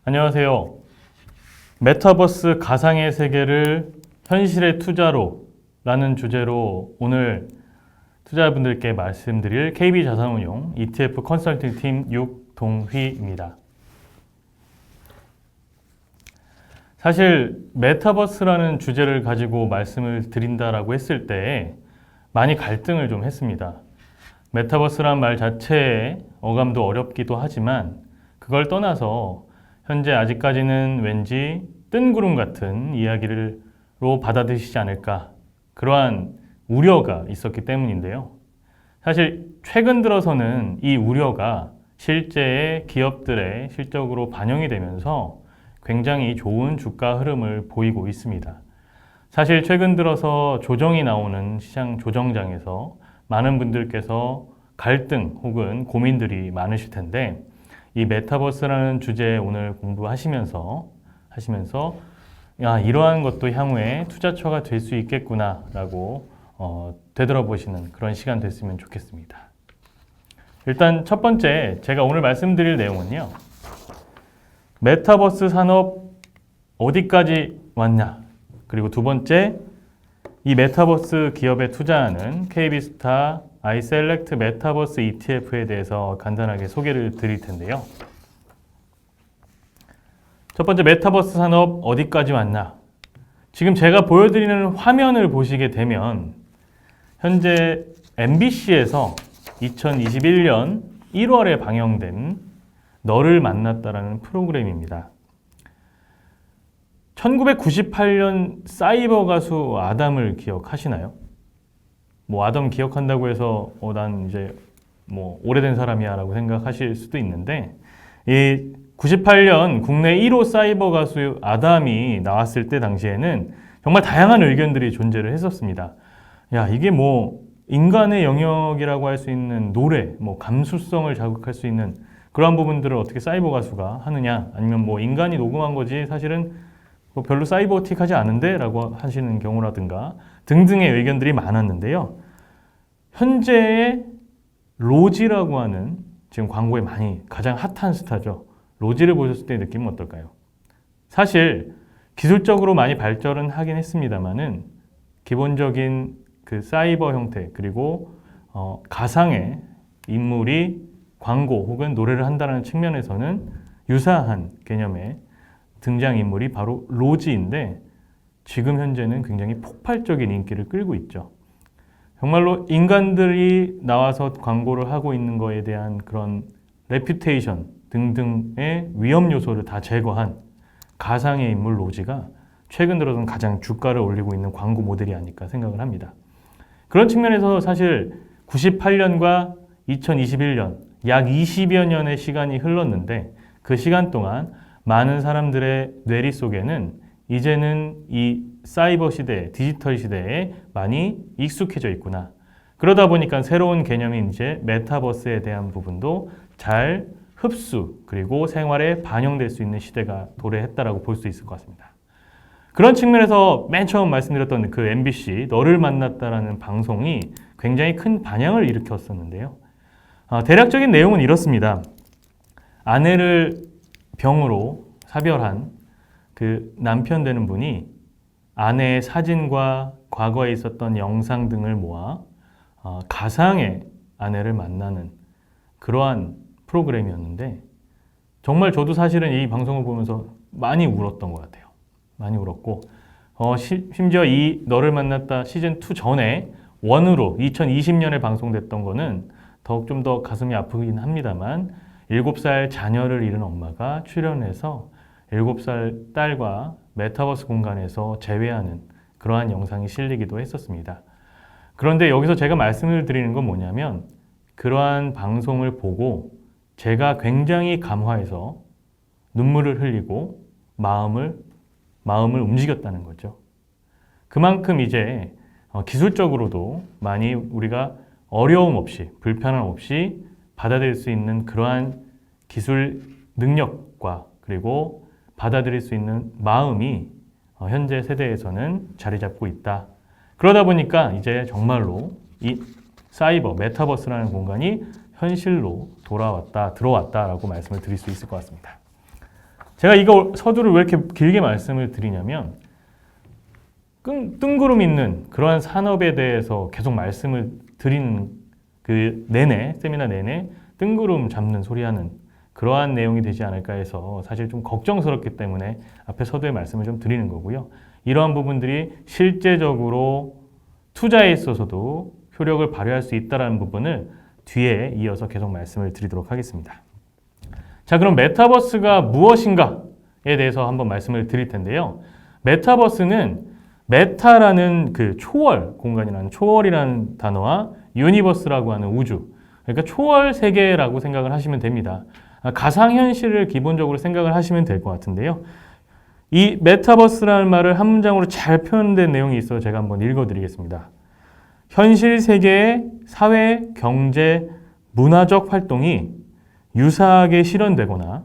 안녕하세요. 메타버스 가상의 세계를 현실의 투자로 라는 주제로 오늘 투자자분들께 말씀드릴 KB자산운용 ETF 컨설팅팀 육동휘입니다. 사실 메타버스라는 주제를 가지고 말씀을 드린다라고 했을 때 많이 갈등을 좀 했습니다. 메타버스란 말 자체의 어감도 어렵기도 하지만 그걸 떠나서 현재 아직까지는 왠지 뜬구름 같은 이야기로 받아들이시지 않을까 그러한 우려가 있었기 때문인데요. 사실 최근 들어서는 이 우려가 실제의 기업들의 실적으로 반영이 되면서 굉장히 좋은 주가 흐름을 보이고 있습니다. 사실 최근 들어서 조정이 나오는 시장 조정장에서 많은 분들께서 갈등 혹은 고민들이 많으실 텐데 이 메타버스라는 주제에 오늘 공부하시면서 이러한 것도 향후에 투자처가 될 수 있겠구나라고 되돌아보시는 그런 시간 됐으면 좋겠습니다. 일단 첫 번째 제가 오늘 말씀드릴 내용은요. 메타버스 산업 어디까지 왔냐? 그리고 두 번째 이 메타버스 기업에 투자하는 KB스타 iSelect 메타버스 ETF에 대해서 간단하게 소개를 드릴 텐데요. 첫 번째 메타버스 산업 어디까지 왔나? 지금 제가 보여드리는 화면을 보시게 되면 현재 MBC에서 2021년 1월에 방영된 너를 만났다라는 프로그램입니다. 1998년 사이버 가수 아담을 기억하시나요? 아담 기억한다고 해서 난 이제 오래된 사람이야 라고 생각하실 수도 있는데 이 98년 국내 1호 사이버 가수 아담이 나왔을 때 당시에는 정말 다양한 의견들이 존재를 했었습니다. 이게 인간의 영역이라고 할 수 있는 노래, 감수성을 자극할 수 있는 그러한 부분들을 어떻게 사이버 가수가 하느냐, 아니면 인간이 녹음한 거지 사실은 별로 사이버틱하지 않은데 라고 하시는 경우라든가 등등의 의견들이 많았는데요. 현재의 로지라고 하는 지금 광고에 가장 핫한 스타죠. 로지를 보셨을 때 느낌은 어떨까요? 사실 기술적으로 많이 발전은 하긴 했습니다만은 기본적인 그 사이버 형태 그리고 가상의 인물이 광고 혹은 노래를 한다는 측면에서는 유사한 개념의 등장인물이 바로 로지인데 지금 현재는 굉장히 폭발적인 인기를 끌고 있죠. 정말로 인간들이 나와서 광고를 하고 있는 거에 대한 그런 레퓨테이션 등등의 위험 요소를 다 제거한 가상의 인물 로지가 최근 들어서는 가장 주가를 올리고 있는 광고 모델이 아닐까 생각을 합니다. 그런 측면에서 사실 98년과 2021년 약 20여 년의 시간이 흘렀는데 그 시간 동안 많은 사람들의 뇌리 속에는 이제는 이 사이버 시대, 디지털 시대에 많이 익숙해져 있구나. 그러다 보니까 새로운 개념인 이제 메타버스에 대한 부분도 잘 흡수 그리고 생활에 반영될 수 있는 시대가 도래했다라고 볼 수 있을 것 같습니다. 그런 측면에서 맨 처음 말씀드렸던 그 MBC 너를 만났다라는 방송이 굉장히 큰 반향을 일으켰었는데요. 대략적인 내용은 이렇습니다. 아내를 병으로 사별한 그 남편 되는 분이 아내의 사진과 과거에 있었던 영상 등을 모아 가상의 아내를 만나는 그러한 프로그램이었는데 정말 저도 사실은 이 방송을 보면서 많이 울었던 것 같아요. 많이 울었고 심지어 이 너를 만났다 시즌2 전에 원으로 2020년에 방송됐던 거는 더욱 좀 더 가슴이 아프긴 합니다만 7살 자녀를 잃은 엄마가 출연해서 7살 딸과 메타버스 공간에서 재회하는 그러한 영상이 실리기도 했었습니다. 그런데 여기서 제가 말씀을 드리는 건 뭐냐면 그러한 방송을 보고 제가 굉장히 감화해서 눈물을 흘리고 마음을 움직였다는 거죠. 그만큼 이제 기술적으로도 많이 우리가 어려움 없이 불편함 없이 받아들일 수 있는 그러한 기술 능력과 그리고 받아들일 수 있는 마음이 현재 세대에서는 자리 잡고 있다. 그러다 보니까 이제 정말로 이 사이버, 메타버스라는 공간이 현실로 들어왔다라고 말씀을 드릴 수 있을 것 같습니다. 제가 이거 서두를 왜 이렇게 길게 말씀을 드리냐면 뜬구름 있는 그러한 산업에 대해서 계속 말씀을 드리는 그 내내, 세미나 내내 뜬구름 잡는 소리 하는 그러한 내용이 되지 않을까 해서 사실 좀 걱정스럽기 때문에 앞에 서두에 말씀을 좀 드리는 거고요. 이러한 부분들이 실제적으로 투자에 있어서도 효력을 발휘할 수 있다는 부분을 뒤에 이어서 계속 말씀을 드리도록 하겠습니다. 자, 그럼 메타버스가 무엇인가에 대해서 한번 말씀을 드릴 텐데요. 메타버스는 메타라는 그 초월 공간이라는 초월이라는 단어와 유니버스라고 하는 우주, 그러니까 초월 세계라고 생각을 하시면 됩니다. 가상현실을 기본적으로 생각을 하시면 될 것 같은데요. 이 메타버스라는 말을 한 문장으로 잘 표현된 내용이 있어서 제가 한번 읽어드리겠습니다. 현실 세계의 사회, 경제, 문화적 활동이 유사하게 실현되거나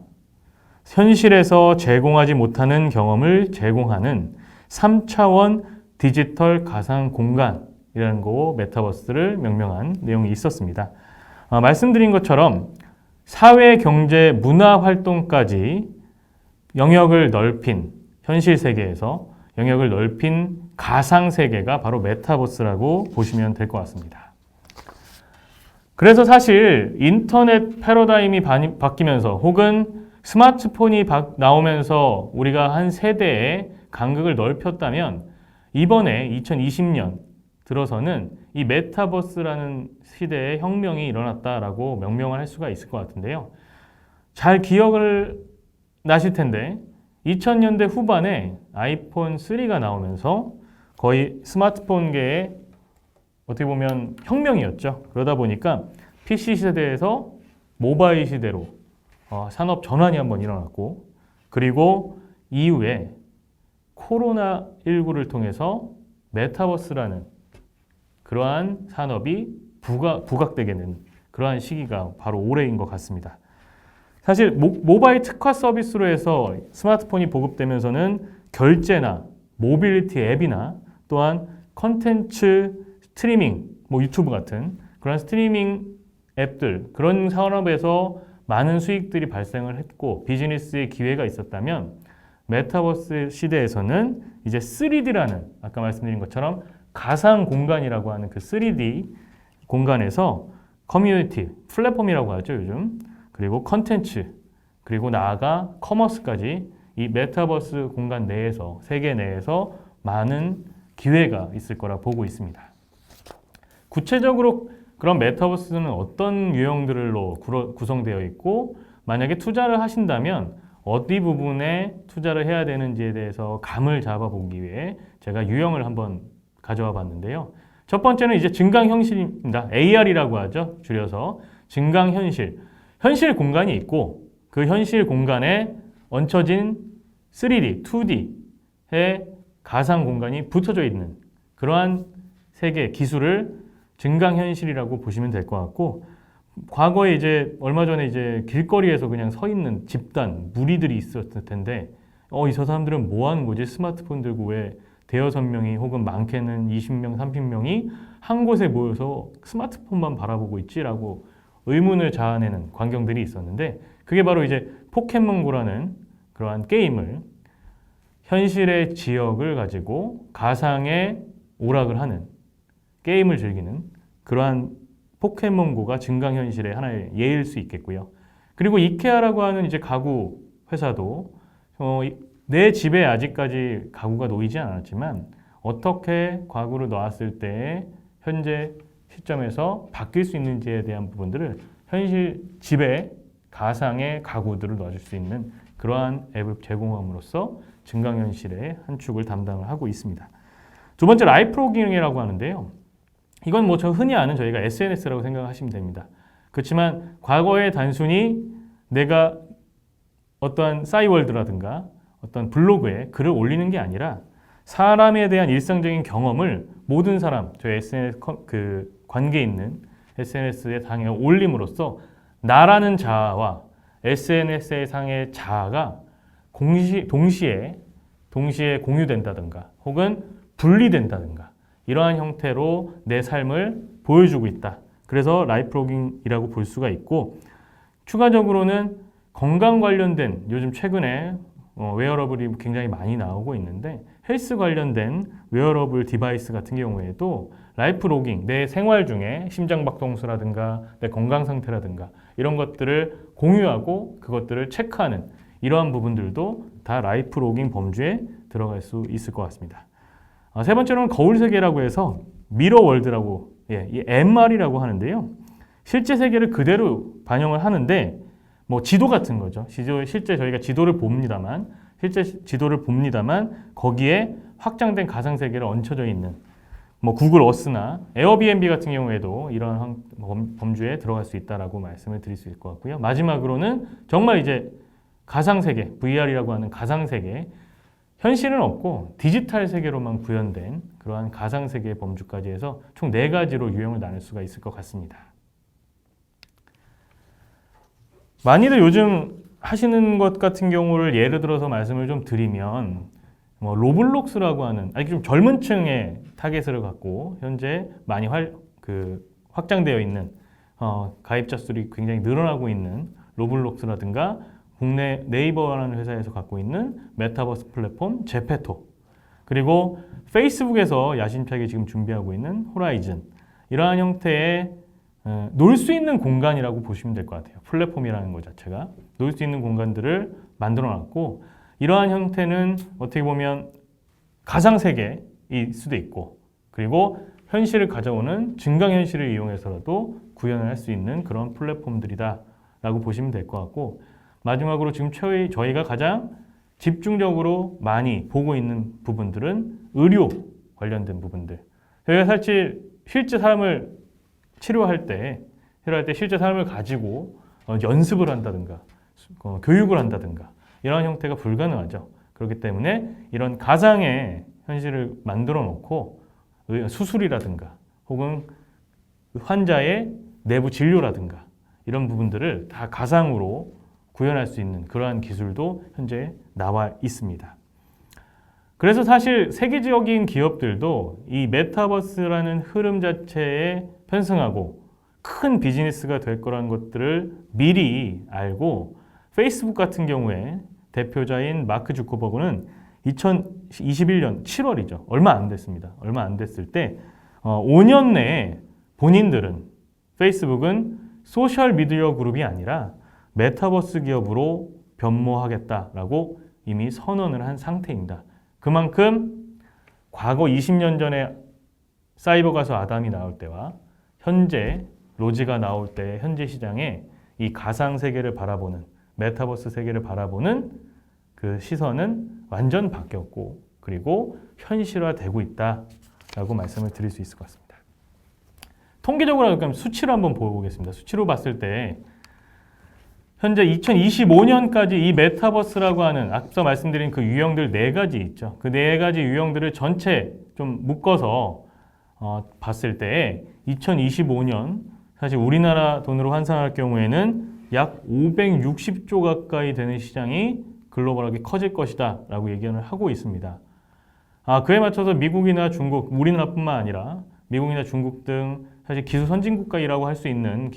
현실에서 제공하지 못하는 경험을 제공하는 3차원 디지털 가상 공간이라는 거 메타버스를 명명한 내용이 있었습니다. 말씀드린 것처럼 사회, 경제, 문화 활동까지 영역을 넓힌 현실 세계에서 영역을 넓힌 가상 세계가 바로 메타버스라고 보시면 될 것 같습니다. 그래서 사실 인터넷 패러다임이 바뀌면서 혹은 스마트폰이 나오면서 우리가 한 세대의 간극을 넓혔다면 이번에 2020년 들어서는 이 메타버스라는 시대의 혁명이 일어났다라고 명명을 할 수가 있을 것 같은데요. 잘 기억을 나실 텐데 2000년대 후반에 아이폰 3가 나오면서 거의 스마트폰계의 어떻게 보면 혁명이었죠. 그러다 보니까 PC 시대에서 모바일 시대로 산업 전환이 한번 일어났고, 그리고 이후에 코로나19를 통해서 메타버스라는 그러한 산업이 부각되게 된 그러한 시기가 바로 올해인 것 같습니다. 사실 모바일 특화 서비스로 해서 스마트폰이 보급되면서는 결제나 모빌리티 앱이나 또한 컨텐츠 스트리밍, 유튜브 같은 그런 스트리밍 앱들, 그런 산업에서 많은 수익들이 발생을 했고 비즈니스의 기회가 있었다면 메타버스 시대에서는 이제 3D라는 아까 말씀드린 것처럼 가상 공간이라고 하는 그 3D 공간에서 커뮤니티, 플랫폼이라고 하죠 요즘, 그리고 컨텐츠, 그리고 나아가 커머스까지 이 메타버스 공간 내에서, 세계 내에서 많은 기회가 있을 거라 보고 있습니다. 구체적으로 그런 메타버스는 어떤 유형들로 구성되어 있고 만약에 투자를 하신다면 어디 부분에 투자를 해야 되는지에 대해서 감을 잡아보기 위해 제가 유형을 한번 가져와 봤는데요. 첫 번째는 이제 증강현실입니다. AR이라고 하죠. 줄여서 증강현실. 현실 공간이 있고 그 현실 공간에 얹혀진 3D, 2D의 가상 공간이 붙어져 있는 그러한 세계 기술을 증강현실이라고 보시면 될 것 같고, 과거에 이제 얼마 전에 이제 길거리에서 그냥 서 있는 집단, 무리들이 있었을 텐데 이 저 사람들은 뭐 하는 거지? 스마트폰 들고 왜 대여섯 명이 혹은 많게는 20명, 30명이 한 곳에 모여서 스마트폰만 바라보고 있지라고 의문을 자아내는 광경들이 있었는데, 그게 바로 이제 포켓몬고라는 그러한 게임을 현실의 지역을 가지고 가상의 오락을 하는 게임을 즐기는 그러한 포켓몬고가 증강현실의 하나의 예일 수 있겠고요. 그리고 이케아라고 하는 이제 가구 회사도 내 집에 아직까지 가구가 놓이지 않았지만 어떻게 가구를 놓았을 때 현재 시점에서 바뀔 수 있는지에 대한 부분들을 현실 집에 가상의 가구들을 놔줄 수 있는 그러한 앱을 제공함으로써 증강현실의 한 축을 담당을 하고 있습니다. 두 번째 라이프 기능이라고 하는데요. 이건 저 흔히 아는 저희가 SNS라고 생각하시면 됩니다. 그렇지만 과거에 단순히 내가 어떠한 싸이월드라든가 어떤 블로그에 글을 올리는 게 아니라 사람에 대한 일상적인 경험을 모든 사람, 저희 SNS 관계 있는 SNS에 상에 올림으로써 나라는 자아와 SNS의 상의 자아가 동시에 공유된다든가 혹은 분리된다든가 이러한 형태로 내 삶을 보여주고 있다. 그래서 라이프 로깅이라고 볼 수가 있고, 추가적으로는 건강 관련된 요즘 최근에 웨어러블이 굉장히 많이 나오고 있는데 헬스 관련된 웨어러블 디바이스 같은 경우에도 라이프 로깅, 내 생활 중에 심장 박동수라든가 내 건강 상태라든가 이런 것들을 공유하고 그것들을 체크하는 이러한 부분들도 다 라이프 로깅 범주에 들어갈 수 있을 것 같습니다. 세 번째로는 거울 세계라고 해서 미러 월드라고 이 MR이라고 하는데요. 실제 세계를 그대로 반영을 하는데 뭐 지도 같은 거죠. 실제 저희가 지도를 봅니다만 거기에 확장된 가상 세계를 얹혀져 있는 뭐 구글 어스나 에어비앤비 같은 경우에도 이런 범주에 들어갈 수 있다라고 말씀을 드릴 수 있을 것 같고요. 마지막으로는 정말 이제 가상 세계, VR이라고 하는 가상 세계, 현실은 없고 디지털 세계로만 구현된 그러한 가상 세계의 범주까지 해서 총 4가지로 유형을 나눌 수가 있을 것 같습니다. 많이들 요즘 하시는 것 같은 경우를 예를 들어서 말씀을 좀 드리면 뭐 로블록스라고 하는 아직 좀 젊은 층의 타겟을 갖고 현재 많이 확장되어 있는 가입자 수들이 굉장히 늘어나고 있는 로블록스라든가 국내 네이버라는 회사에서 갖고 있는 메타버스 플랫폼 제페토, 그리고 페이스북에서 야심차게 지금 준비하고 있는 호라이즌, 이러한 형태의 놀 수 있는 공간이라고 보시면 될 것 같아요. 플랫폼이라는 것 자체가 놀 수 있는 공간들을 만들어 놨고, 이러한 형태는 어떻게 보면 가상세계일 수도 있고, 그리고 현실을 가져오는 증강현실을 이용해서라도 구현을 할 수 있는 그런 플랫폼들이다 라고 보시면 될 것 같고, 마지막으로 지금 저희가 가장 집중적으로 많이 보고 있는 부분들은 의료 관련된 부분들. 저희가 사실 실제 사람을 치료할 때 실제 사람을 가지고 연습을 한다든가 교육을 한다든가 이런 형태가 불가능하죠. 그렇기 때문에 이런 가상의 현실을 만들어 놓고 수술이라든가 혹은 환자의 내부 진료라든가 이런 부분들을 다 가상으로 구현할 수 있는 그러한 기술도 현재 나와 있습니다. 그래서 사실 세계적인 기업들도 이 메타버스라는 흐름 자체에 편승하고 큰 비즈니스가 될 거라는 것들을 미리 알고, 페이스북 같은 경우에 대표자인 마크 주커버그는 2021년 7월이죠. 얼마 안 됐습니다. 얼마 안 됐을 때 5년 내에 본인들은 페이스북은 소셜 미디어 그룹이 아니라 메타버스 기업으로 변모하겠다라고 이미 선언을 한 상태입니다. 그만큼 과거 20년 전에 사이버 가수 아담이 나올 때와 현재 로지가 나올 때 현재 시장에 이 가상 세계를 바라보는 메타버스 세계를 바라보는 그 시선은 완전 바뀌었고, 그리고 현실화되고 있다라고 말씀을 드릴 수 있을 것 같습니다. 통계적으로 그럼 수치로 한번 보겠습니다. 수치로 봤을 때 현재 2025년까지 이 메타버스라고 하는 앞서 말씀드린 그 유형들 4가지 있죠. 그 4가지 유형들을 전체 좀 묶어서 봤을 때 2025년 사실 우리나라 돈으로 환산할 경우에는 약 560조 가까이 되는 시장이 글로벌하게 커질 것이다 라고 얘기를 하고 있습니다. 그에 맞춰서 미국이나 중국, 우리나라뿐만 아니라 미국이나 중국 등 사실 기술 선진국가라고 할 수 있는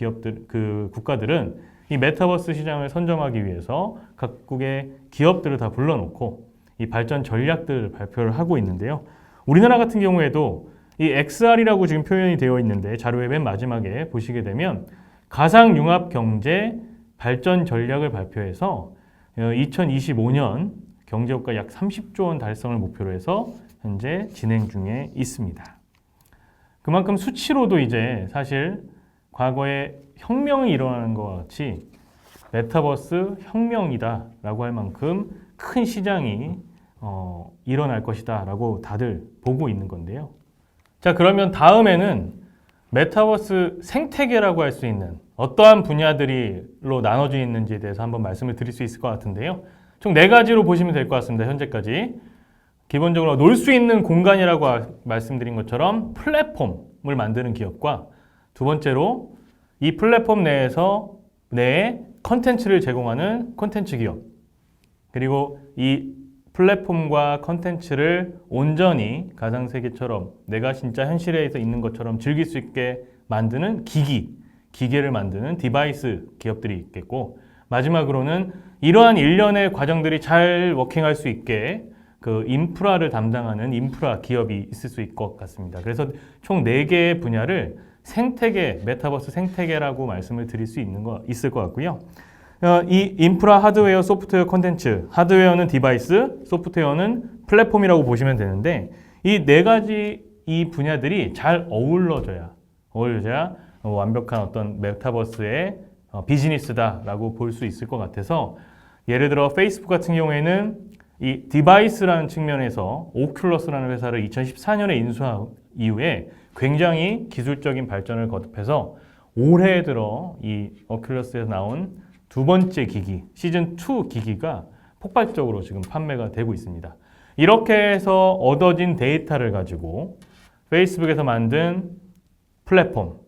국가들은 이 메타버스 시장을 선점하기 위해서 각국의 기업들을 다 불러놓고 이 발전 전략들을 발표를 하고 있는데요. 우리나라 같은 경우에도 이 XR이라고 지금 표현이 되어 있는데 자료의 맨 마지막에 보시게 되면 가상융합 경제 발전 전략을 발표해서 2025년 경제효과 약 30조 원 달성을 목표로 해서 현재 진행 중에 있습니다. 그만큼 수치로도 이제 사실 과거에 혁명이 일어나는 것과 같이 메타버스 혁명이다라고 할 만큼 큰 시장이 일어날 것이다라고 다들 보고 있는 건데요. 자, 그러면 다음에는 메타버스 생태계라고 할 수 있는 어떠한 분야들로 나눠져 있는지에 대해서 한번 말씀을 드릴 수 있을 것 같은데요. 총 4가지로 보시면 될 것 같습니다. 현재까지. 기본적으로 놀 수 있는 공간이라고 말씀드린 것처럼 플랫폼을 만드는 기업과, 두 번째로 이 플랫폼 내에 컨텐츠를 제공하는 컨텐츠 기업, 그리고 이 플랫폼과 컨텐츠를 온전히 가상세계처럼 내가 진짜 현실에서 있는 것처럼 즐길 수 있게 만드는 기계를 만드는 디바이스 기업들이 있겠고, 마지막으로는 이러한 일련의 과정들이 잘 워킹할 수 있게 그 인프라를 담당하는 인프라 기업이 있을 수 있을 것 같습니다. 그래서 총 4개의 분야를 생태계, 메타버스 생태계라고 말씀을 드릴 수 있을 것 같고요. 이 인프라, 하드웨어, 소프트웨어, 콘텐츠, 하드웨어는 디바이스, 소프트웨어는 플랫폼이라고 보시면 되는데 이 4가지 이 분야들이 잘 어우러져야 완벽한 어떤 메타버스의 비즈니스다라고 볼 수 있을 것 같아서 예를 들어 페이스북 같은 경우에는 이 디바이스라는 측면에서 오큘러스라는 회사를 2014년에 인수한 이후에 굉장히 기술적인 발전을 거듭해서 올해 들어 이 오큘러스에서 나온 2번째 기기, 시즌2 기기가 폭발적으로 지금 판매가 되고 있습니다. 이렇게 해서 얻어진 데이터를 가지고 페이스북에서 만든 플랫폼,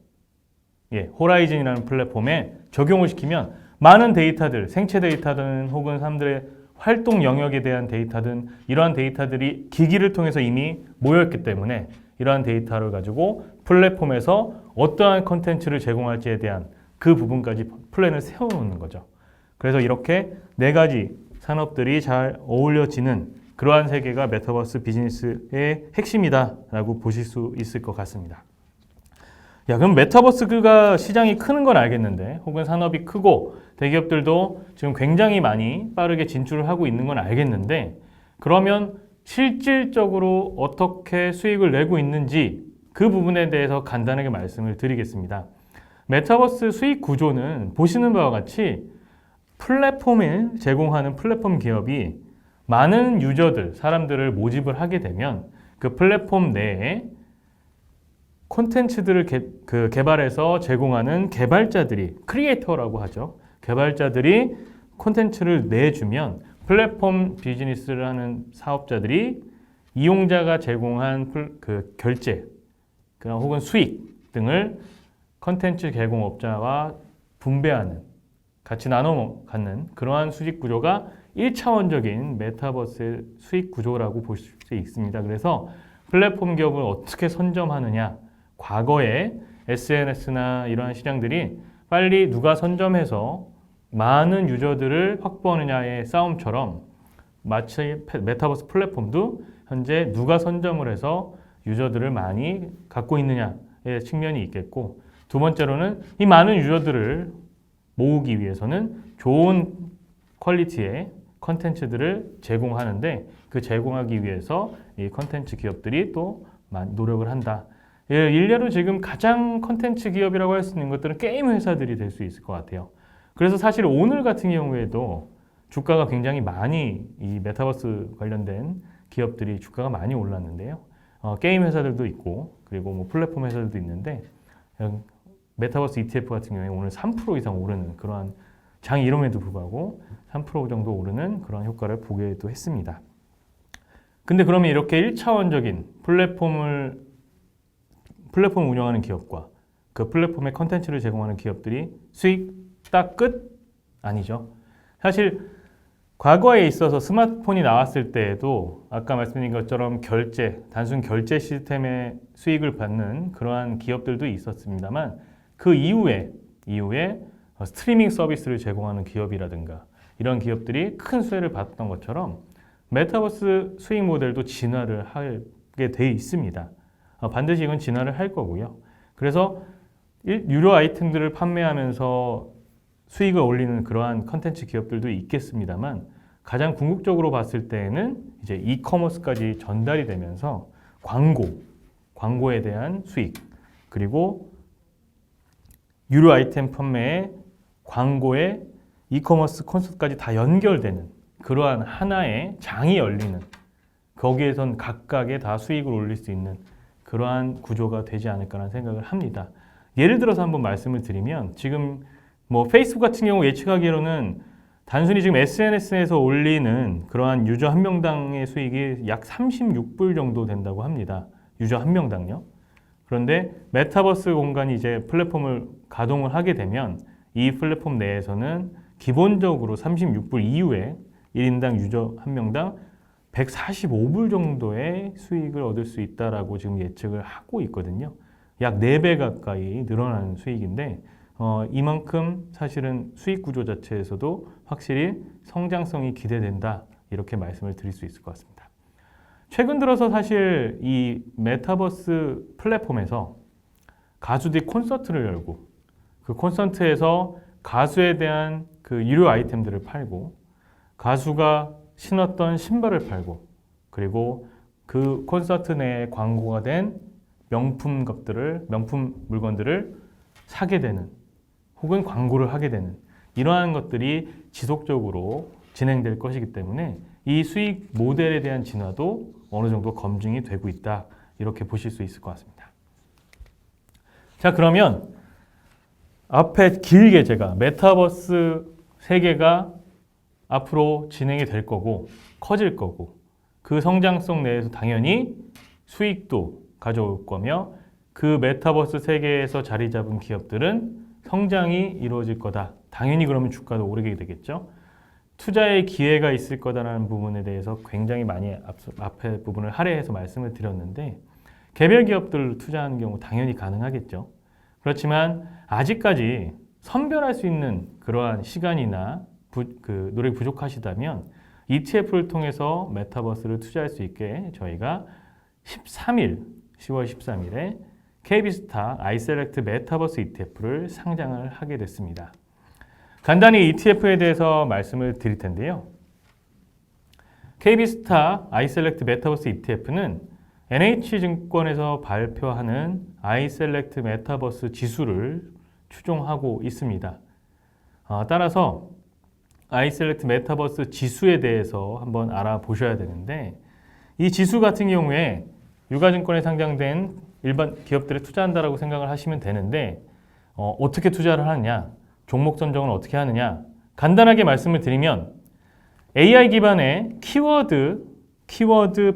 호라이즌이라는 플랫폼에 적용을 시키면 많은 데이터들, 생체 데이터든 혹은 사람들의 활동 영역에 대한 데이터든 이러한 데이터들이 기기를 통해서 이미 모였기 때문에 이러한 데이터를 가지고 플랫폼에서 어떠한 컨텐츠를 제공할지에 대한 그 부분까지 플랜을 세워놓는 거죠. 그래서 이렇게 4가지 산업들이 잘 어울려지는 그러한 세계가 메타버스 비즈니스의 핵심이다라고 보실 수 있을 것 같습니다. 그럼 메타버스가 시장이 크는 건 알겠는데 혹은 산업이 크고 대기업들도 지금 굉장히 많이 빠르게 진출을 하고 있는 건 알겠는데 그러면 실질적으로 어떻게 수익을 내고 있는지 그 부분에 대해서 간단하게 말씀을 드리겠습니다. 메타버스 수익 구조는 보시는 바와 같이 플랫폼을 제공하는 플랫폼 기업이 많은 유저들, 사람들을 모집을 하게 되면 그 플랫폼 내에 콘텐츠들을 개발해서 제공하는 개발자들이, 크리에이터라고 하죠. 개발자들이 콘텐츠를 내주면 플랫폼 비즈니스를 하는 사업자들이 이용자가 제공한 그 결제, 혹은 수익 등을 콘텐츠 제공업자와 분배하는, 같이 나눠 갖는 그러한 수익 구조가 1차원적인 메타버스의 수익 구조라고 볼 수 있습니다. 그래서 플랫폼 기업을 어떻게 선점하느냐, 과거에 SNS나 이러한 시장들이 빨리 누가 선점해서 많은 유저들을 확보하느냐의 싸움처럼 마치 메타버스 플랫폼도 현재 누가 선점을 해서 유저들을 많이 갖고 있느냐의 측면이 있겠고, 2번째로는 이 많은 유저들을 모으기 위해서는 좋은 퀄리티의 컨텐츠들을 제공하는데 그 제공하기 위해서 이 컨텐츠 기업들이 또 노력을 한다. 일례로 지금 가장 컨텐츠 기업이라고 할 수 있는 것들은 게임 회사들이 될 수 있을 것 같아요. 그래서 사실 오늘 같은 경우에도 주가가 굉장히 많이 이 메타버스 관련된 기업들이 주가가 많이 올랐는데요. 게임 회사들도 있고 그리고 뭐 플랫폼 회사들도 있는데 메타버스 ETF 같은 경우에 오늘 3% 이상 오르는 그러한 장이 이름에도 불구하고 3% 정도 오르는 그런 효과를 보기도 했습니다. 근데 그러면 이렇게 1차원적인 플랫폼을 운영하는 기업과 그 플랫폼의 컨텐츠를 제공하는 기업들이 수익 딱 끝? 아니죠. 사실 과거에 있어서 스마트폰이 나왔을 때에도 아까 말씀드린 것처럼 단순 결제 시스템의 수익을 받는 그러한 기업들도 있었습니다만 그 이후에 스트리밍 서비스를 제공하는 기업이라든가 이런 기업들이 큰 수혜를 받았던 것처럼 메타버스 수익 모델도 진화를 하게 돼 있습니다. 반드시 이건 진화를 할 거고요. 그래서 유료 아이템들을 판매하면서 수익을 올리는 그러한 컨텐츠 기업들도 있겠습니다만 가장 궁극적으로 봤을 때에는 이제 이커머스까지 전달이 되면서 광고에 대한 수익, 그리고 유료 아이템 판매에 광고에 이커머스 콘서트까지 다 연결되는 그러한 하나의 장이 열리는, 거기에선 각각의 다 수익을 올릴 수 있는 그러한 구조가 되지 않을까라는 생각을 합니다. 예를 들어서 한번 말씀을 드리면 지금 뭐 페이스북 같은 경우 예측하기로는 단순히 지금 SNS에서 올리는 그러한 유저 한 명당의 수익이 약 36불 정도 된다고 합니다. 유저 한 명당요. 그런데 메타버스 공간이 이제 플랫폼을 가동을 하게 되면 이 플랫폼 내에서는 기본적으로 36불 이후에 1인당 유저 한 명당 145불 정도의 수익을 얻을 수 있다라고 지금 예측을 하고 있거든요. 약 4배 가까이 늘어나는 수익인데 이만큼 사실은 수익 구조 자체에서도 확실히 성장성이 기대된다. 이렇게 말씀을 드릴 수 있을 것 같습니다. 최근 들어서 사실 이 메타버스 플랫폼에서 가수들이 콘서트를 열고 그 콘서트에서 가수에 대한 그 유료 아이템들을 팔고 가수가 신었던 신발을 팔고 그리고 그 콘서트 내에 광고가 된 명품 물건들을 사게 되는 혹은 광고를 하게 되는 이러한 것들이 지속적으로 진행될 것이기 때문에 이 수익 모델에 대한 진화도 어느 정도 검증이 되고 있다. 이렇게 보실 수 있을 것 같습니다. 자, 그러면 앞에 길게 제가 메타버스 세계가 앞으로 진행이 될 거고 커질 거고 그 성장성 내에서 당연히 수익도 가져올 거며 그 메타버스 세계에서 자리 잡은 기업들은 성장이 이루어질 거다. 당연히 그러면 주가도 오르게 되겠죠. 투자의 기회가 있을 거다라는 부분에 대해서 굉장히 많이 앞에 부분을 할애해서 말씀을 드렸는데 개별 기업들로 투자하는 경우 당연히 가능하겠죠. 그렇지만 아직까지 선별할 수 있는 그러한 시간이나 노력이 부족하시다면 ETF를 통해서 메타버스를 투자할 수 있게 저희가 10월 13일에 KB스타 아이셀렉트 메타버스 ETF를 상장을 하게 됐습니다. 간단히 ETF에 대해서 말씀을 드릴 텐데요. KB스타 아이셀렉트 메타버스 ETF는 NH증권에서 발표하는 아이셀렉트 메타버스 지수를 추종하고 있습니다. 따라서 아이셀렉트 메타버스 지수에 대해서 한번 알아보셔야 되는데 이 지수 같은 경우에 유가증권에 상장된 일반 기업들에 투자한다라고 생각을 하시면 되는데 어떻게 투자를 하느냐, 종목 선정을 어떻게 하느냐 간단하게 말씀을 드리면 AI 기반의 키워드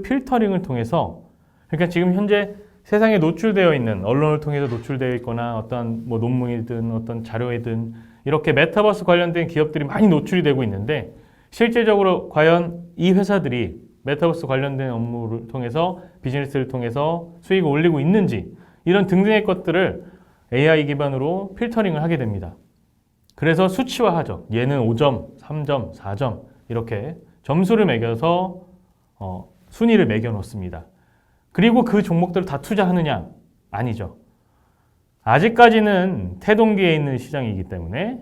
필터링을 통해서 그러니까 지금 현재 세상에 노출되어 있는 언론을 통해서 노출되어 있거나 어떤 뭐 논문이든 어떤 자료이든 이렇게 메타버스 관련된 기업들이 많이 노출이 되고 있는데 실제적으로 과연 이 회사들이 메타버스 관련된 업무를 통해서 비즈니스를 통해서 수익을 올리고 있는지 이런 등등의 것들을 AI 기반으로 필터링을 하게 됩니다. 그래서 수치화하죠. 얘는 5점, 3점, 4점 이렇게 점수를 매겨서 순위를 매겨 놓습니다. 그리고 그 종목들을 다 투자하느냐? 아니죠. 아직까지는 태동기에 있는 시장이기 때문에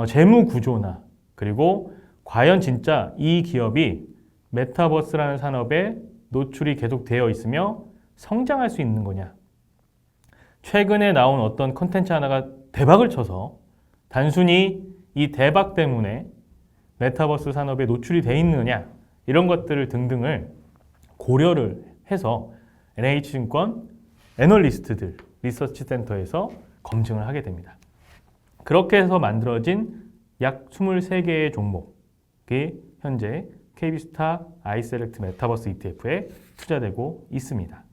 재무 구조나 그리고 과연 진짜 이 기업이 메타버스라는 산업에 노출이 계속 되어 있으며 성장할 수 있는 거냐? 최근에 나온 어떤 컨텐츠 하나가 대박을 쳐서 단순히 이 대박 때문에 메타버스 산업에 노출이 돼 있느냐? 이런 것들을 등등을 고려를 해서 NH증권 애널리스트들 리서치 센터에서 검증을 하게 됩니다. 그렇게 해서 만들어진 약 23개의 종목이 현재 KB스타 아이셀렉트 메타버스 ETF에 투자되고 있습니다.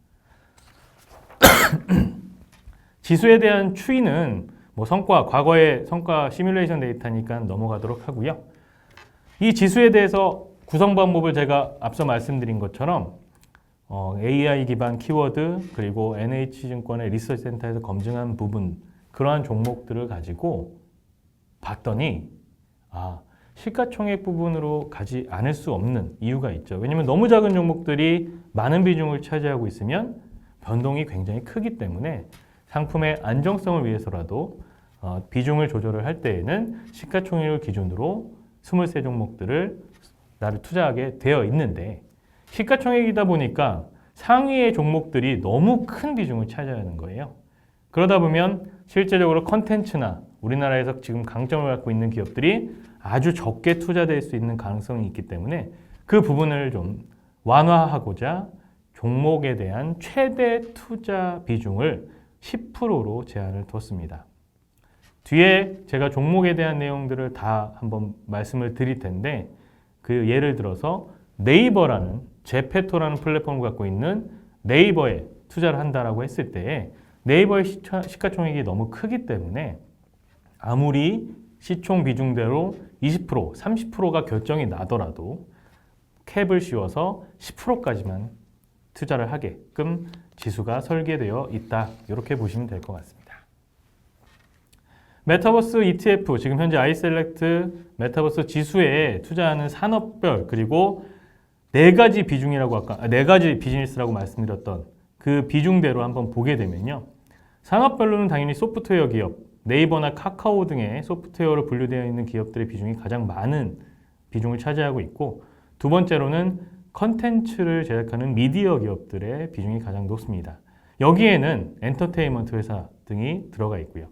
지수에 대한 추이는 과거의 성과 시뮬레이션 데이터니까 넘어가도록 하고요. 이 지수에 대해서 구성 방법을 제가 앞서 말씀드린 것처럼 AI 기반 키워드 그리고 NH증권의 리서치 센터에서 검증한 부분 그러한 종목들을 가지고 봤더니 시가총액 부분으로 가지 않을 수 없는 이유가 있죠. 왜냐하면 너무 작은 종목들이 많은 비중을 차지하고 있으면 변동이 굉장히 크기 때문에 상품의 안정성을 위해서라도 비중을 조절을 할 때에는 시가총액을 기준으로 23종목들을 나를 투자하게 되어 있는데 시가총액이다 보니까 상위의 종목들이 너무 큰 비중을 차지하는 거예요. 그러다 보면 실제적으로 컨텐츠나 우리나라에서 지금 강점을 갖고 있는 기업들이 아주 적게 투자될 수 있는 가능성이 있기 때문에 그 부분을 좀 완화하고자 종목에 대한 최대 투자 비중을 10%로 제한을 뒀습니다. 뒤에 제가 종목에 대한 내용들을 다 한번 말씀을 드릴 텐데 그 예를 들어서 네이버라는 제페토라는 플랫폼을 갖고 있는 네이버에 투자를 한다라고 했을 때 네이버의 시가총액이 너무 크기 때문에 아무리 시총 비중대로 20%, 30%가 결정이 나더라도 캡을 씌워서 10%까지만 투자를 하게끔 지수가 설계되어 있다. 이렇게 보시면 될 것 같습니다. 메타버스 ETF, 지금 현재 아이셀렉트 메타버스 지수에 투자하는 산업별, 그리고 네 가지 비중이라고 네 가지 비즈니스라고 말씀드렸던 그 비중대로 한번 보게 되면요. 산업별로는 당연히 소프트웨어 기업, 네이버나 카카오 등의 소프트웨어로 분류되어 있는 기업들의 비중이 가장 많은 비중을 차지하고 있고, 두 번째로는 컨텐츠를 제작하는 미디어 기업들의 비중이 가장 높습니다. 여기에는 엔터테인먼트 회사 등이 들어가 있고요.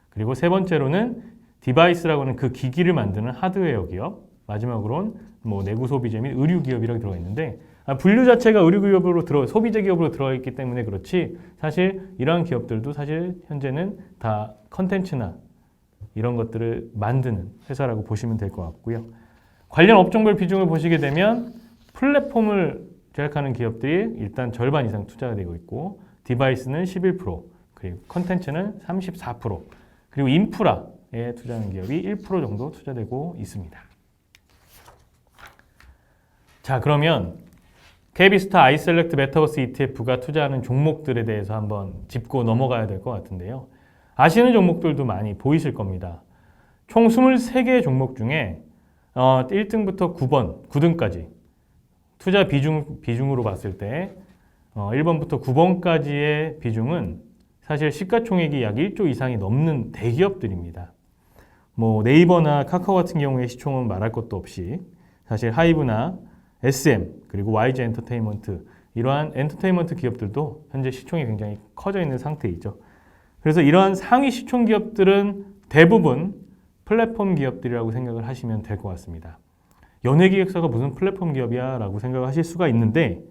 그리고 세 번째로는 디바이스라고 하는 그 기기를 만드는 하드웨어 기업, 마지막으로는 뭐 내구 소비재 및 의류 기업이라고 들어가 있는데, 분류 자체가 의류 기업으로 소비재 기업으로 들어가 있기 때문에 그렇지, 사실 이러한 기업들도 사실 현재는 다 컨텐츠나 이런 것들을 만드는 회사라고 보시면 될 것 같고요. 관련 업종별 비중을 보시게 되면 플랫폼을 제작하는 기업들이 일단 절반 이상 투자가 되고 있고, 디바이스는 11%, 그리고 컨텐츠는 34%, 그리고 인프라에 투자하는 기업이 1% 정도 투자되고 있습니다. 자, 그러면 KB스타 아이셀렉트 메타버스 ETF가 투자하는 종목들에 대해서 한번 짚고 넘어가야 될 것 같은데요. 아시는 종목들도 많이 보이실 겁니다. 총 23개의 종목 중에 1등부터 9등까지 투자 비중으로 봤을 때 1번부터 9번까지의 비중은 사실 시가총액이 약 1조 이상이 넘는 대기업들입니다. 뭐 네이버나 카카오 같은 경우에 시총은 말할 것도 없이, 사실 하이브나 SM 그리고 YG 엔터테인먼트, 이러한 엔터테인먼트 기업들도 현재 시총이 굉장히 커져 있는 상태이죠. 그래서 이러한 상위 시총 기업들은 대부분 플랫폼 기업들이라고 생각을 하시면 될 것 같습니다. 연예기획사가 무슨 플랫폼 기업이야 라고 생각하실 수가 있는데,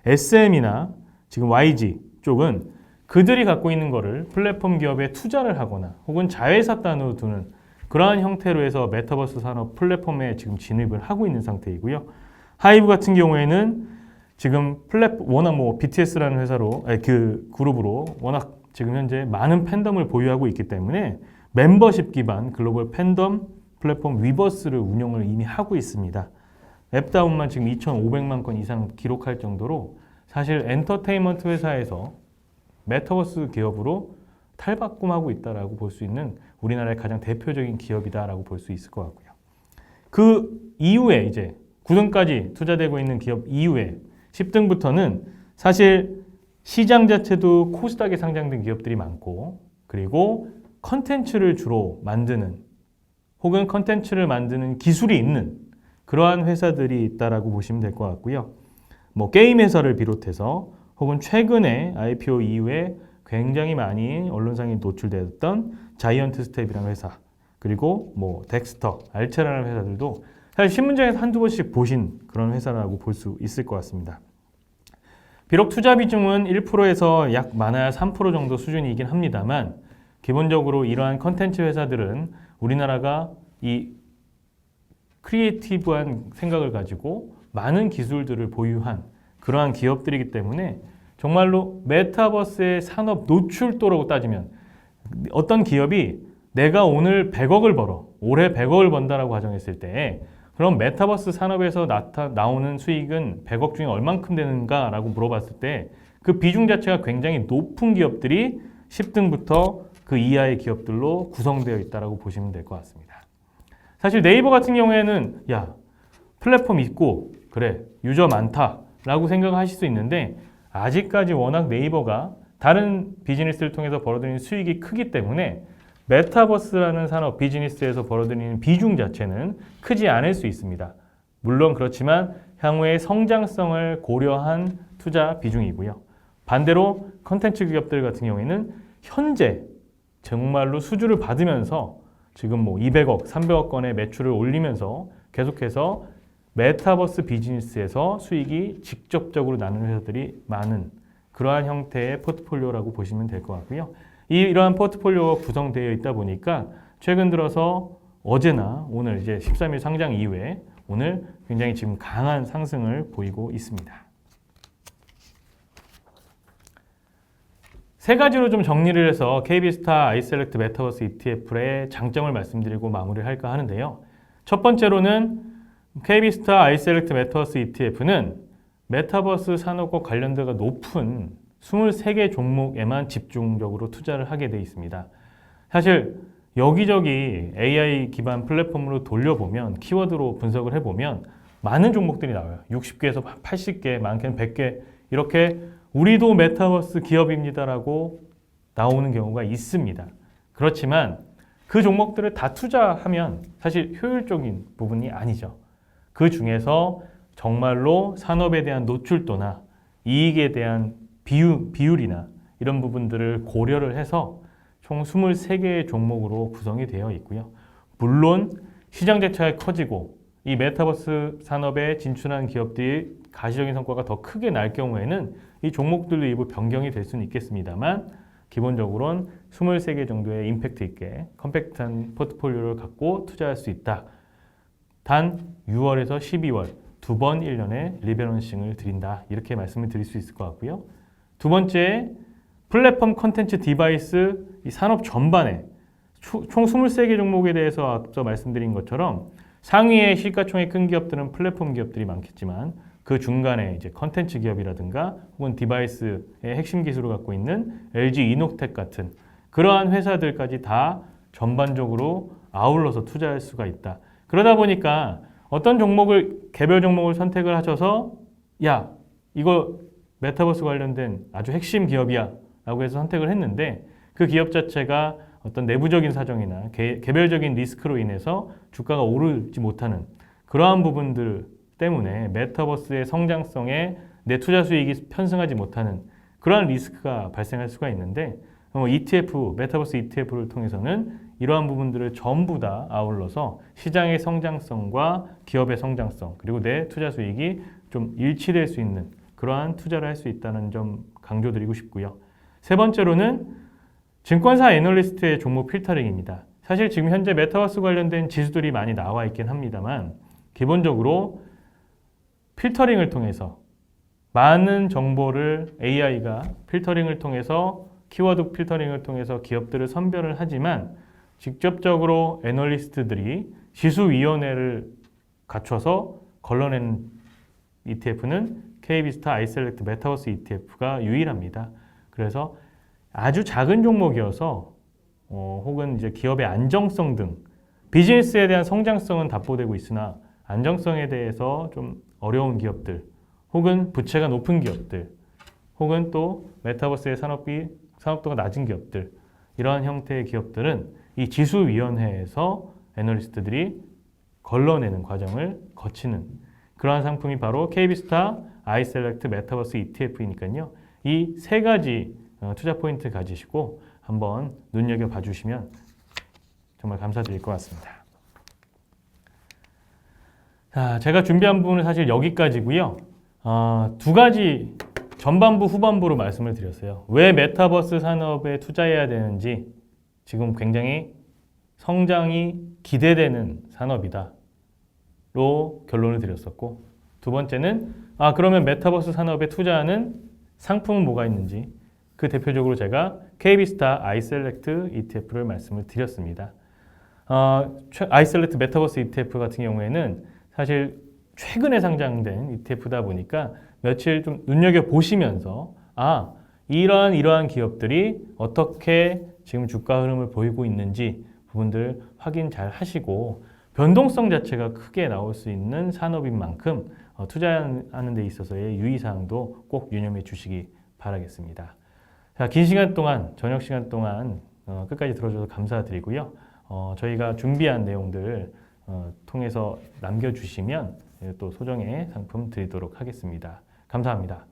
SM이나 지금 YG 쪽은 그들이 갖고 있는 거를 플랫폼 기업에 투자를 하거나 혹은 자회사단으로 두는 그러한 형태로 해서 메타버스 산업 플랫폼에 지금 진입을 하고 있는 상태이고요. 하이브 같은 경우에는 지금 워낙 뭐 BTS라는 회사로, 그 그룹으로 워낙 지금 현재 많은 팬덤을 보유하고 있기 때문에 멤버십 기반 글로벌 팬덤 플랫폼 위버스를 운영을 이미 하고 있습니다. 앱다운만 지금 2,500만 건 이상 기록할 정도로 사실 엔터테인먼트 회사에서 메타버스 기업으로 탈바꿈하고 있다라고 볼 수 있는 우리나라의 가장 대표적인 기업이다라고 볼 수 있을 것 같고요. 그 이후에 이제 9등까지 투자되고 있는 기업 이후에 10등부터는 사실 시장 자체도 코스닥에 상장된 기업들이 많고, 그리고 컨텐츠를 주로 만드는 혹은 컨텐츠를 만드는 기술이 있는 그러한 회사들이 있다라고 보시면 될 것 같고요. 뭐 게임 회사를 비롯해서 혹은 최근에 IPO 이후에 굉장히 많이 언론상에 노출되었던 자이언트 스텝이라는 회사, 그리고 뭐 덱스터, 알체라는 회사들도 사실 신문장에서 한두 번씩 보신 그런 회사라고 볼 수 있을 것 같습니다. 비록 투자 비중은 1%에서 약 많아야 3% 정도 수준이긴 합니다만, 기본적으로 이러한 컨텐츠 회사들은 우리나라가 이 크리에이티브한 생각을 가지고 많은 기술들을 보유한 그러한 기업들이기 때문에 정말로 메타버스의 산업 노출도라고 따지면, 어떤 기업이 내가 오늘 100억을 벌어, 올해 100억을 번다라고 가정했을 때, 그럼 메타버스 산업에서 나오는 수익은 100억 중에 얼만큼 되는가라고 물어봤을 때 그 비중 자체가 굉장히 높은 기업들이 10등부터 그 이하의 기업들로 구성되어 있다고 보시면 될 것 같습니다. 사실 네이버 같은 경우에는 야, 플랫폼 있고 그래, 유저 많다라고 생각하실 수 있는데, 아직까지 워낙 네이버가 다른 비즈니스를 통해서 벌어들이는 수익이 크기 때문에 메타버스라는 산업 비즈니스에서 벌어들이는 비중 자체는 크지 않을 수 있습니다. 물론 그렇지만 향후의 성장성을 고려한 투자 비중이고요. 반대로 컨텐츠 기업들 같은 경우에는 현재 정말로 수주를 받으면서 지금 뭐 200억, 300억 건의 매출을 올리면서 계속해서 메타버스 비즈니스에서 수익이 직접적으로 나는 회사들이 많은 그러한 형태의 포트폴리오라고 보시면 될 것 같고요. 이러한 포트폴리오가 구성되어 있다 보니까 최근 들어서 어제나 오늘 이제 13일 상장 이후에 오늘 굉장히 지금 강한 상승을 보이고 있습니다. 세 가지로 좀 정리를 해서 KB스타 아이셀렉트 메타버스 ETF의 장점을 말씀드리고 마무리를 할까 하는데요. 첫 번째로는 KB스타 아이셀렉트 메타버스 ETF는 메타버스 산업과 관련도가 높은 23개 종목에만 집중적으로 투자를 하게 되어 있습니다. 사실 여기저기 AI 기반 플랫폼으로 돌려보면 키워드로 분석을 해보면 많은 종목들이 나와요. 60개에서 80개, 많게는 100개 이렇게 우리도 메타버스 기업입니다라고 나오는 경우가 있습니다. 그렇지만 그 종목들을 다 투자하면 사실 효율적인 부분이 아니죠. 그 중에서 정말로 산업에 대한 노출도나 이익에 대한 비율이나 이런 부분들을 고려를 해서 총 23개의 종목으로 구성이 되어 있고요. 물론 시장 자체가 커지고 이 메타버스 산업에 진출한 기업들이 가시적인 성과가 더 크게 날 경우에는 이 종목들도 일부 변경이 될 수는 있겠습니다만 기본적으로는 23개 정도의 임팩트 있게 컴팩트한 포트폴리오를 갖고 투자할 수 있다. 단 6월에서 12월 두 번 1년에 리밸런싱을 드린다. 이렇게 말씀을 드릴 수 있을 것 같고요. 두 번째, 플랫폼 컨텐츠 디바이스 이 산업 전반에 총 23개 종목에 대해서 앞서 말씀드린 것처럼 상위의 시가총액 큰 기업들은 플랫폼 기업들이 많겠지만 그 중간에 이제 컨텐츠 기업이라든가 혹은 디바이스의 핵심 기술을 갖고 있는 LG 이노텍 같은 그러한 회사들까지 다 전반적으로 아울러서 투자할 수가 있다. 그러다 보니까 어떤 종목을 개별 종목을 선택을 하셔서 야 이거 메타버스 관련된 아주 핵심 기업이야 라고 해서 선택을 했는데 그 기업 자체가 어떤 내부적인 사정이나 개별적인 리스크로 인해서 주가가 오르지 못하는 그러한 부분들 때문에 메타버스의 성장성에 내 투자 수익이 편승하지 못하는 그러한 리스크가 발생할 수가 있는데 ETF, 메타버스 ETF를 통해서는 이러한 부분들을 전부 다 아울러서 시장의 성장성과 기업의 성장성 그리고 내 투자 수익이 좀 일치될 수 있는 그러한 투자를 할 수 있다는 점 강조드리고 싶고요. 세 번째로는 증권사 애널리스트의 종목 필터링입니다. 사실 지금 현재 메타버스 관련된 지수들이 많이 나와 있긴 합니다만 기본적으로 필터링을 통해서 많은 정보를 AI가 필터링을 통해서 키워드 필터링을 통해서 기업들을 선별을 하지만 직접적으로 애널리스트들이 지수위원회를 갖춰서 걸러낸 ETF는 KB스타 아이셀렉트 메타버스 ETF가 유일합니다. 그래서 아주 작은 종목이어서 혹은 이제 기업의 안정성 등 비즈니스에 대한 성장성은 답보되고 있으나 안정성에 대해서 좀 어려운 기업들 혹은 부채가 높은 기업들 혹은 또 메타버스의 산업도가 낮은 기업들 이러한 형태의 기업들은 이 지수위원회에서 애널리스트들이 걸러내는 과정을 거치는 그러한 상품이 바로 KB스타 아이셀렉트 메타버스 ETF이니까요. 이 세 가지 투자 포인트 가지시고 한번 눈여겨봐 주시면 정말 감사드릴 것 같습니다. 자, 제가 준비한 부분은 사실 여기까지고요. 두 가지 전반부, 후반부로 말씀을 드렸어요. 왜 메타버스 산업에 투자해야 되는지 지금 굉장히 성장이 기대되는 산업이다. 로 결론을 드렸었고 두 번째는 그러면 메타버스 산업에 투자하는 상품은 뭐가 있는지 그 대표적으로 제가 KB스타 아이셀렉트 ETF를 말씀을 드렸습니다. 아이셀렉트 메타버스 ETF 같은 경우에는 사실 최근에 상장된 ETF다 보니까 며칠 좀 눈여겨보시면서 이러한 기업들이 어떻게 지금 주가 흐름을 보이고 있는지 부분들 확인 잘 하시고 변동성 자체가 크게 나올 수 있는 산업인 만큼 투자하는 데 있어서의 유의사항도 꼭 유념해 주시기 바라겠습니다. 자, 긴 시간 동안, 저녁 시간 동안 끝까지 들어줘서 감사드리고요. 저희가 준비한 내용들 통해서 남겨주시면 또 소정의 상품 드리도록 하겠습니다. 감사합니다.